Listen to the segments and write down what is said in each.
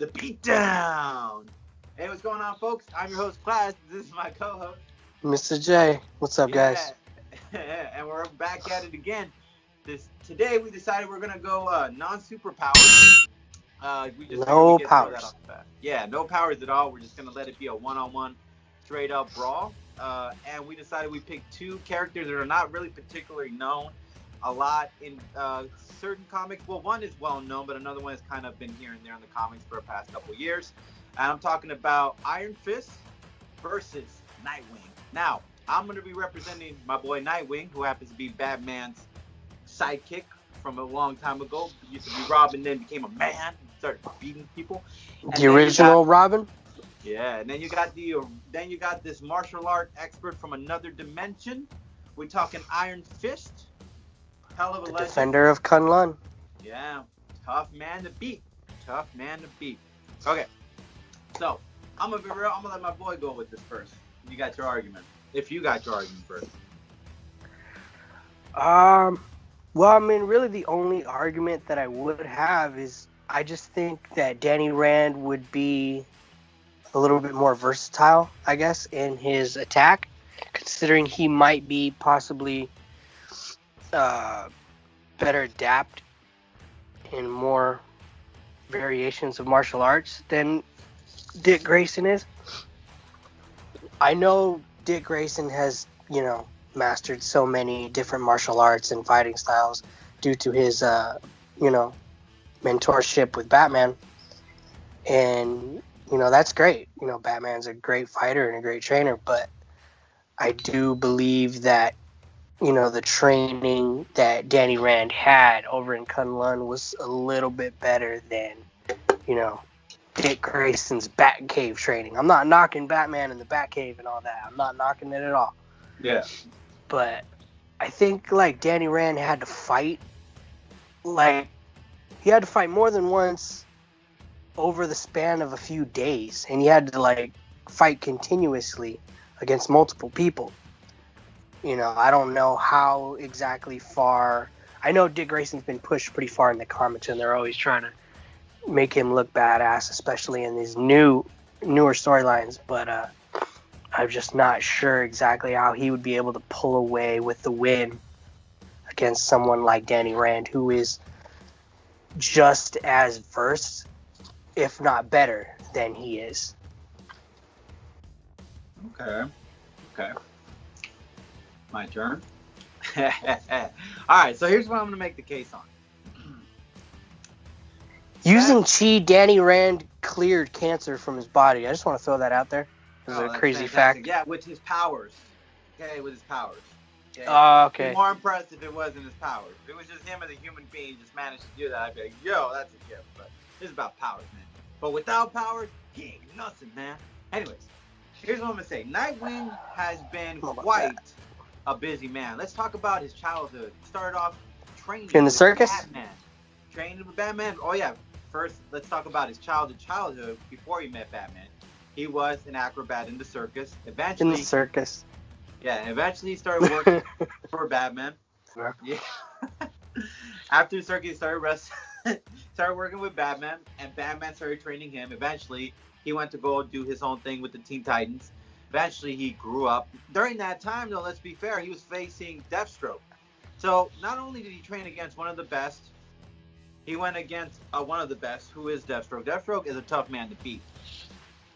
The Beatdown. Hey, what's going on, folks? I'm your host, Class. This is my co-host, Mr. J. What's up, guys? And we're back at it again. Today we decided we're gonna go non-superpowers. We just figured we No get throw that powers. off the bat. Yeah, no powers at all. We're just gonna let it be a one-on-one, straight-up brawl. And we decided we picked two characters that are not really particularly known a lot in certain comics. Well, one is well known, but another one has kind of been here and there in the comics for the past couple years. And I'm talking about Iron Fist versus Nightwing. Now, I'm going to be representing my boy Nightwing, who happens to be Batman's sidekick from a long time ago. He used to be Robin, then became a man and started beating people. And The original Robin? Yeah, and then you got this martial art expert from another dimension. We're talking Iron Fist. Hell of a The legend. defender of Kunlun. Yeah, tough man to beat. Okay, so I'm gonna be real. I'm gonna let my boy go with this first. You got your argument. If you got your argument first. Well, I mean, really the only argument that I would have is I just think that Danny Rand would be a little bit more versatile, I guess, in his attack, considering he might be possibly better adapt in more variations of martial arts than Dick Grayson is. I know Dick Grayson has, mastered so many different martial arts and fighting styles due to his, mentorship with Batman. And, that's great. Batman's a great fighter and a great trainer, but I do believe that, the training that Danny Rand had over in Kunlun was a little bit better than, Dick Grayson's Batcave training. I'm not knocking Batman in the Batcave and all that. I'm not knocking it at all. Yeah. But I think, Danny Rand had to fight. He had to fight more than once over the span of a few days. And he had to, fight continuously against multiple people. I don't know how exactly far. I know Dick Grayson's been pushed pretty far in the comics, and they're always trying to make him look badass, especially in these newer storylines. But I'm just not sure exactly how he would be able to pull away with the win against someone like Danny Rand, who is just as versed, if not better, than he is. Okay. My turn. All right, so here's what I'm going to make the case on. Using Chi, Danny Rand cleared cancer from his body. I just want to throw that out there. This is a crazy fact. Yeah, with his powers. Okay, with his powers. Okay. Okay. It'd be more impressive if it wasn't his powers. If it was just him as a human being just managed to do that, I'd be like, yo, that's a gift. But this is about powers, man. But without powers, he ain't nothing, man. Anyways, here's what I'm going to say. Nightwing has been quite a busy man. Let's talk about his childhood. He started off training in the circus. Batman. Training with Batman. Oh yeah. First, let's talk about his childhood before he met Batman. He was an acrobat in the circus. Eventually, in the circus. Yeah. Eventually, he started working for Batman. Yeah. After the circus, he started working with Batman, and Batman started training him. Eventually, he went to go do his own thing with the Teen Titans. Eventually, he grew up. During that time, though, let's be fair, he was facing Deathstroke. So, not only did he train against one of the best, he went against one of the best, who is Deathstroke. Deathstroke is a tough man to beat.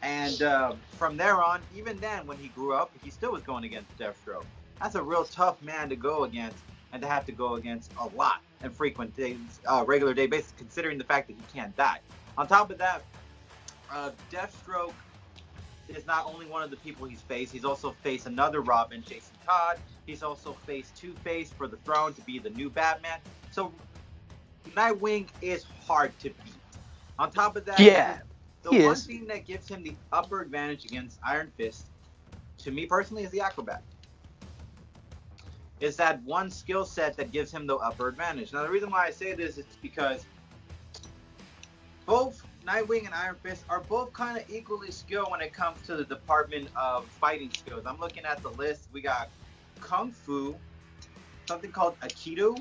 And from there on, even then, when he grew up, he still was going against Deathstroke. That's a real tough man to go against, and to have to go against a lot and frequent days, regular day basis, considering the fact that he can't die. On top of that, Deathstroke is not only one of the people he's faced, he's also faced another Robin, Jason Todd. He's also faced Two-Face for the throne to be the new Batman. So Nightwing is hard to beat. On top of that, the one thing that gives him the upper advantage against Iron Fist, to me personally, is the acrobat. Is that one skill set that gives him the upper advantage. Now, the reason why I say this is because both Nightwing and Iron Fist are both kind of equally skilled when it comes to the department of fighting skills. I'm looking at the list. We got Kung Fu, something called Aikido,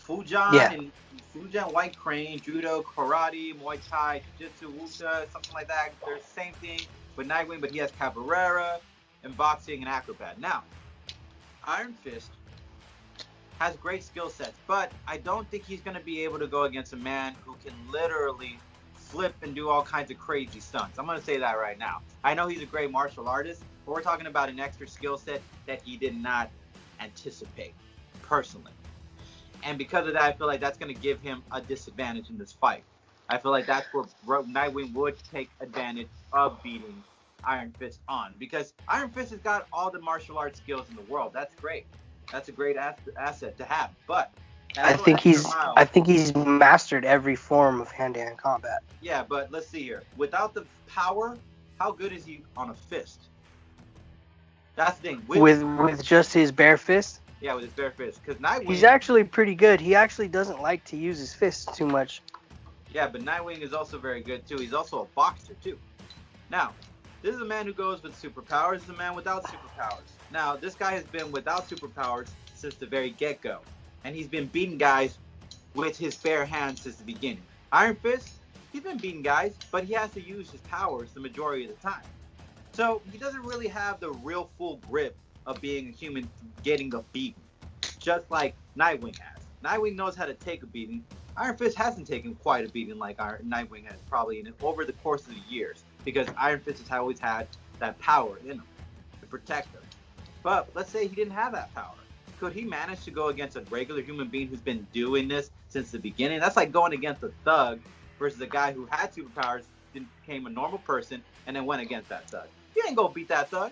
Fujan Yeah. and Fujan, White Crane, Judo, Karate, Muay Thai, Jiu-Jitsu, Wuta, something like that. They're the same thing with Nightwing, but he has Capoeira and boxing and acrobat. Now, Iron Fist has great skill sets, but I don't think he's going to be able to go against a man who can literally flip and do all kinds of crazy stunts. I'm going to say that right now. I know he's a great martial artist, but we're talking about an extra skill set that he did not anticipate personally. And because of that, I feel like that's going to give him a disadvantage in this fight. I feel like that's where Nightwing would take advantage of beating Iron Fist on, because Iron Fist has got all the martial arts skills in the world. That's great. That's a great asset to have. But that little extra mile. I think he's mastered every form of hand-to-hand combat. Yeah, but let's see here. Without the power, how good is he on a fist? That's the thing. With just his bare fist? Yeah, with his bare fist. Because Nightwing... He's actually pretty good. He actually doesn't like to use his fists too much. Yeah, but Nightwing is also very good, too. He's also a boxer, too. Now, this is a man who goes with superpowers. This is a man without superpowers. Now, this guy has been without superpowers since the very get-go. And he's been beating guys with his bare hands since the beginning. Iron Fist, he's been beating guys, but he has to use his powers the majority of the time. So, he doesn't really have the real full grip of being a human getting a beating, just like Nightwing has. Nightwing knows how to take a beating. Iron Fist hasn't taken quite a beating like Nightwing has probably over the course of the years, because Iron Fist has always had that power in him to protect him. But let's say he didn't have that power. Could he manage to go against a regular human being who's been doing this since the beginning? That's like going against a thug versus a guy who had superpowers, then became a normal person, and then went against that thug. You ain't gonna beat that thug.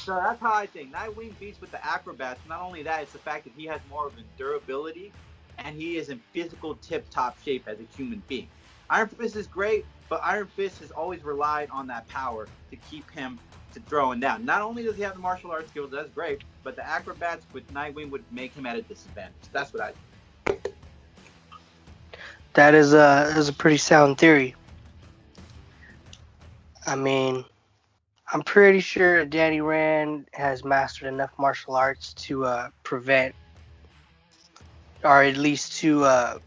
So that's how I think. Nightwing beats with the acrobats. Not only that, it's the fact that he has more of a durability, and he is in physical tip-top shape as a human being. Iron Fist is great, but Iron Fist has always relied on that power to keep him to throwing down. Not only does he have the martial arts skills, that's great, but the acrobats with Nightwing would make him at a disadvantage. That's what I think. That is a pretty sound theory. I mean, I'm pretty sure Danny Rand has mastered enough martial arts to prevent, or at least to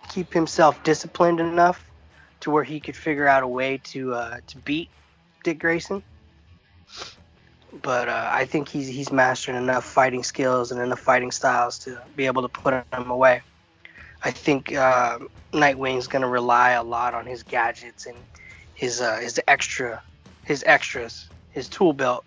keep himself disciplined enough to where he could figure out a way to beat Dick Grayson. But I think he's mastered enough fighting skills and enough fighting styles to be able to put him away. I think Nightwing's going to rely a lot on his gadgets and his extras, his tool belt.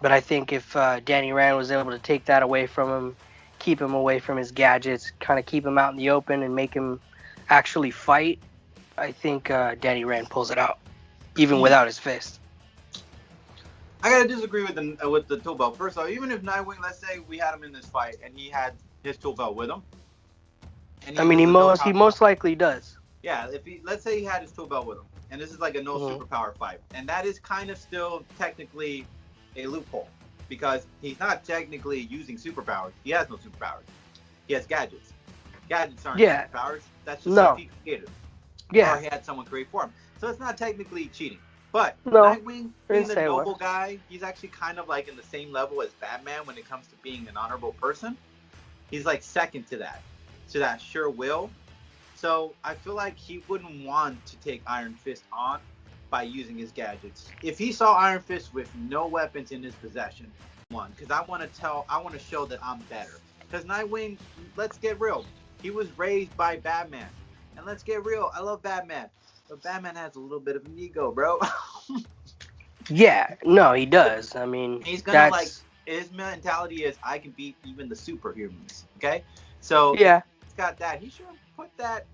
But I think if Danny Rand was able to take that away from him, keep him away from his gadgets, kind of keep him out in the open and make him actually fight, I think Danny Rand pulls it out, even without his fist. I gotta disagree with the tool belt. First off, even if Nightwing, let's say we had him in this fight and he had his tool belt with him, and he most likely does. Yeah, let's say he had his tool belt with him, and this is like a no superpower fight, and that is kind of still technically a loophole, because he's not technically using superpowers. He has no superpowers. He has gadgets. Gadgets aren't superpowers. That's just something he created. Yeah. Or he had someone create for him. So it's not technically cheating. But Nightwing, being the noble guy, he's actually kind of like in the same level as Batman when it comes to being an honorable person. He's like second to that sure will. So I feel like he wouldn't want to take Iron Fist on by using his gadgets. If he saw Iron Fist with no weapons in his possession, because I want to show that I'm better. Because Nightwing, let's get real, he was raised by Batman, and let's get real, I love Batman, but Batman has a little bit of an ego, bro. Yeah, no, he does. I mean, he's gonna his mentality is I can beat even the superhumans. Okay, so yeah, he's got that. He should put that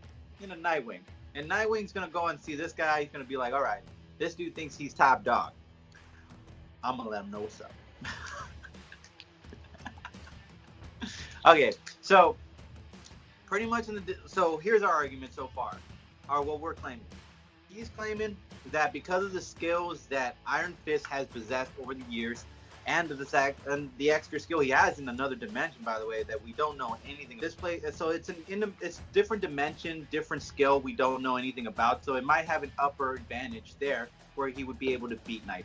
in a Nightwing, and Nightwing's gonna go and see this guy. He's gonna be like, all right, this dude thinks he's top dog. I'm gonna let him know what's up. Okay, so pretty much so here's our argument so far, or what we're claiming. He's claiming that because of the skills that Iron Fist has possessed over the years, and the extra skill he has in another dimension, by the way, that we don't know anything. This play, so it's different dimension, different skill we don't know anything about. So it might have an upper advantage there, where he would be able to beat Nightwing.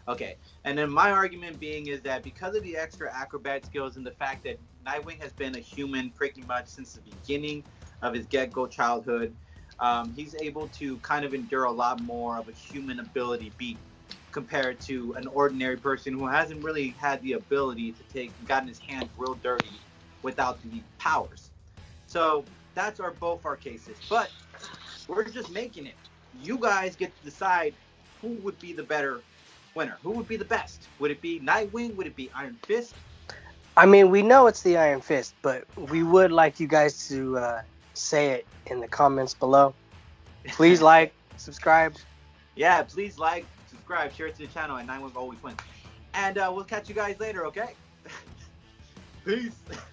Okay, and then my argument being is that because of the extra acrobat skills and the fact that Nightwing has been a human pretty much since the beginning of his get-go childhood, he's able to kind of endure a lot more of a human ability beat compared to an ordinary person who hasn't really had the ability to take gotten his hands real dirty without the powers. So that's our both our cases, but we're just making it. You guys get to decide who would be the better winner. Who would be the best? Would it be Nightwing? Would it be Iron Fist? I mean, we know it's the Iron Fist, but we would like you guys to say it in the comments below. Please like, subscribe. Yeah, please like, subscribe, share it to the channel, and Nightwing always wins. And we'll catch you guys later, okay? Peace.